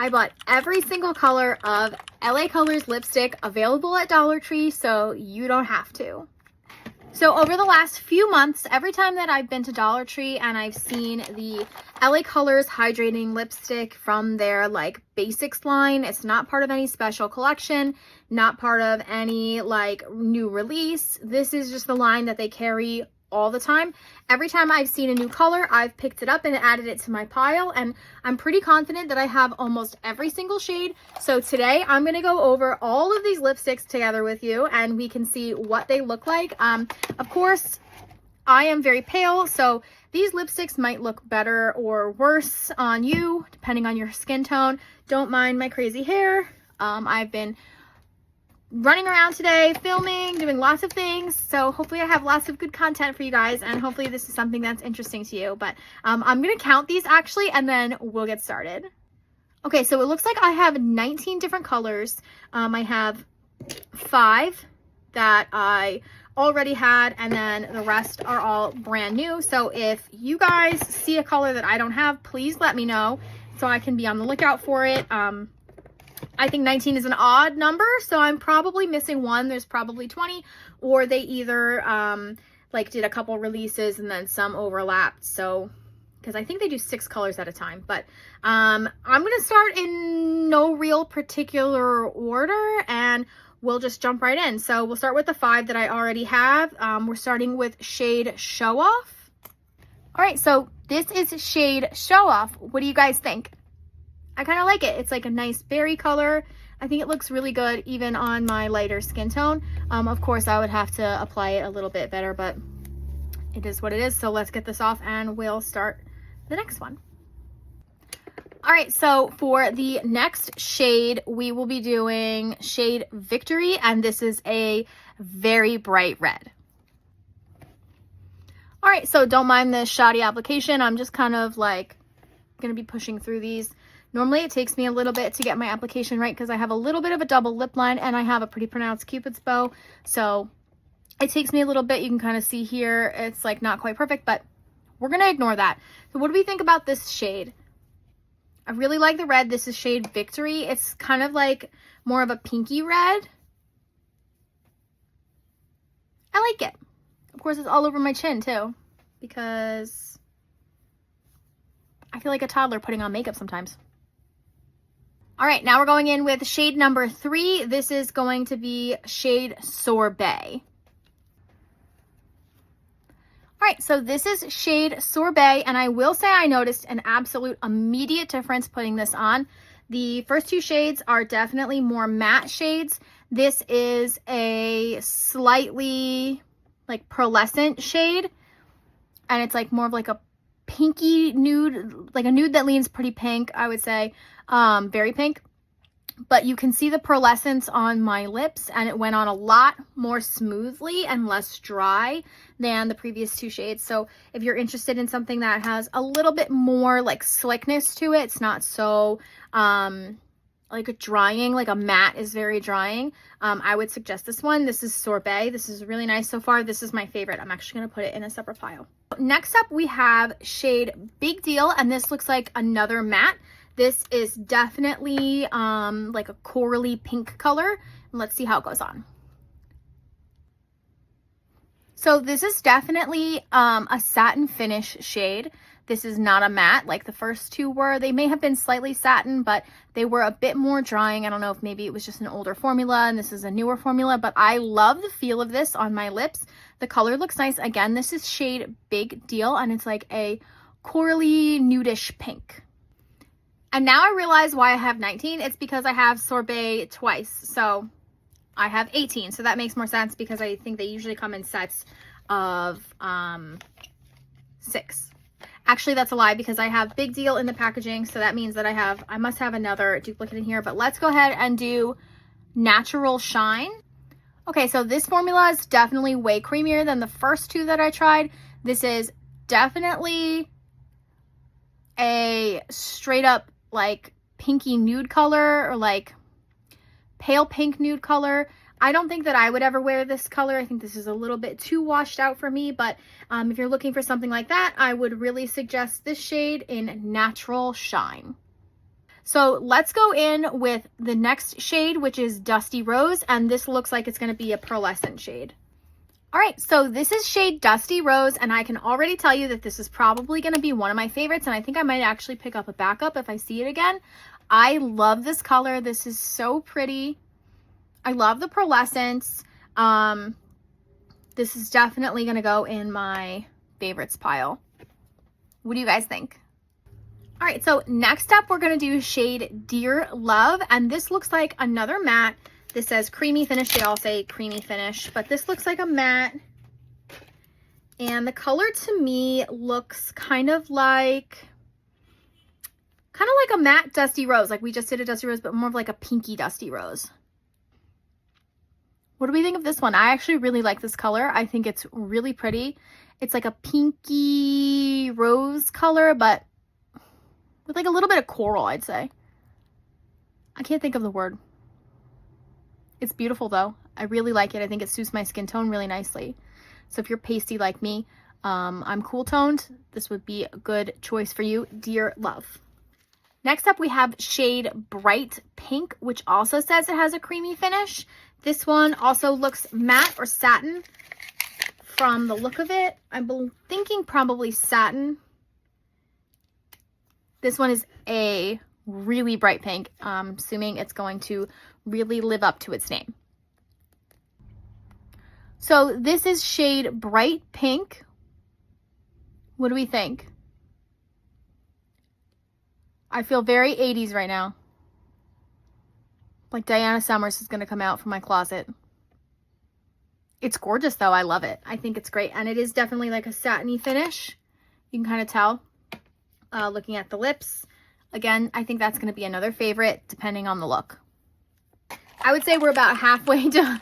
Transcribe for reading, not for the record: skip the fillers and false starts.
I bought every single color of LA Colors lipstick available at Dollar Tree, so you don't have to. So over the last few months, every time that I've been to Dollar Tree and I've seen the LA Colors hydrating lipstick from their like basics line, it's not part of any special collection, not part of any like new release. This is just the line that they carry all the time. Every time I've seen a new color, I've picked it up and added it to my pile, and I'm pretty confident that I have almost every single shade. So today I'm going to go over all of these lipsticks together with you and we can see what they look like. Of course, I am very pale, so these lipsticks might look better or worse on you depending on your skin tone. Don't mind my crazy hair. I've been running around today, filming, doing lots of things, so hopefully I have lots of good content for you guys, and hopefully this is something that's interesting to you. But I'm gonna count these actually, and then we'll get started. Okay, so it looks like I have 19 different colors. I have 5 that I already had, and then the rest are all brand new. So if you guys see a color that I don't have, please let me know so I can be on the lookout for it. I think 19 is an odd number, so I'm probably missing one. There's probably 20, or they either like did a couple releases and then some overlapped. So, because I think they do 6 colors at a time. But I'm going to start in no real particular order, and we'll just jump right in. So we'll start with the 5 that I already have. We're starting with shade Show Off. All right, so this is shade Show Off. What do you guys think? I kind of like it. It's like a nice berry color. I think it looks really good even on my lighter skin tone. Of course, I would have to apply it a little bit better, but it is what it is. So let's get this off and we'll start the next one. All right, so for the next shade, we will be doing shade Victory, and this is a very bright red. All right, so don't mind the shoddy application. I'm just kind of like gonna be pushing through these. Normally it takes me a little bit to get my application right because I have a little bit of a double lip line and I have a pretty pronounced Cupid's bow. So it takes me a little bit. You can kind of see here, it's like not quite perfect, but we're going to ignore that. So what do we think about this shade? I really like the red. This is shade Victory. It's kind of like more of a pinky red. I like it. Of course, it's all over my chin too because I feel like a toddler putting on makeup sometimes. All right, now we're going in with shade number 3. This is going to be shade Sorbet. All right, so this is shade Sorbet, and I will say I noticed an absolute immediate difference putting this on. The first 2 shades are definitely more matte shades. This is a slightly like pearlescent shade, and it's like more of like a pinky nude, like a nude that leans pretty pink, I would say, very pink. But you can see the pearlescence on my lips, and it went on a lot more smoothly and less dry than the previous 2 shades. So if you're interested in something that has a little bit more like slickness to it, it's not so like a drying, like a matte is very drying, I would suggest this one. This is Sorbet. This is really nice so far. This is my favorite. I'm actually going to put it in a separate pile. Next up, we have shade Big Deal, and this looks like another matte. This is definitely like a corally pink color. Let's see how it goes on. So this is definitely a satin finish shade. This is not a matte like the first 2 were. They may have been slightly satin, but they were a bit more drying. I don't know if maybe it was just an older formula and this is a newer formula, but I love the feel of this on my lips. The color looks nice. Again, this is shade Big Deal, and it's like a corally nudish pink. And now I realize why I have 19. It's because I have Sorbet twice. So I have 18. So that makes more sense because I think they usually come in sets of 6. Actually, that's a lie because I have Big Deal in the packaging. So that means that I must have another duplicate in here. But let's go ahead and do Natural Shine. Okay, so this formula is definitely way creamier than the first 2 that I tried. This is definitely a straight up like pinky nude color, or like pale pink nude color. I don't think that I would ever wear this color. I think this is a little bit too washed out for me, but if you're looking for something like that, I would really suggest this shade in Natural Shine. So let's go in with the next shade, which is Dusty Rose, and this looks like it's going to be a pearlescent shade. All right, so this is shade Dusty Rose, and I can already tell you that this is probably going to be one of my favorites, and I think I might actually pick up a backup if I see it again. I love this color. This is so pretty. I love the pearlescence. This is definitely going to go in my favorites pile. What do you guys think? All right, so next up, we're going to do shade Dear Love, and this looks like another matte. This says creamy finish. They all say creamy finish, but this looks like a matte. And the color to me looks kind of like a matte Dusty Rose. Like we just did a Dusty Rose, but more of like a pinky Dusty Rose. What do we think of this one? I actually really like this color. I think it's really pretty. It's like a pinky rose color, but with like a little bit of coral, I'd say. I can't think of the word. It's beautiful though. I really like it. I think it suits my skin tone really nicely. So if you're pasty like me, I'm cool toned, this would be a good choice for you, Dear Love. Next up, we have shade Bright Pink, which also says it has a creamy finish. This one also looks matte or satin from the look of it. I'm thinking probably satin. This one is a really bright pink. I'm assuming it's going to really live up to its name. So this is shade Bright Pink. What do we think? I feel very 80s right now. Like Diana Summers is going to come out from my closet. It's gorgeous though. I love it. I think it's great. And it is definitely like a satiny finish. You can kind of tell looking at the lips. Again, I think that's going to be another favorite depending on the look. I would say we're about halfway done.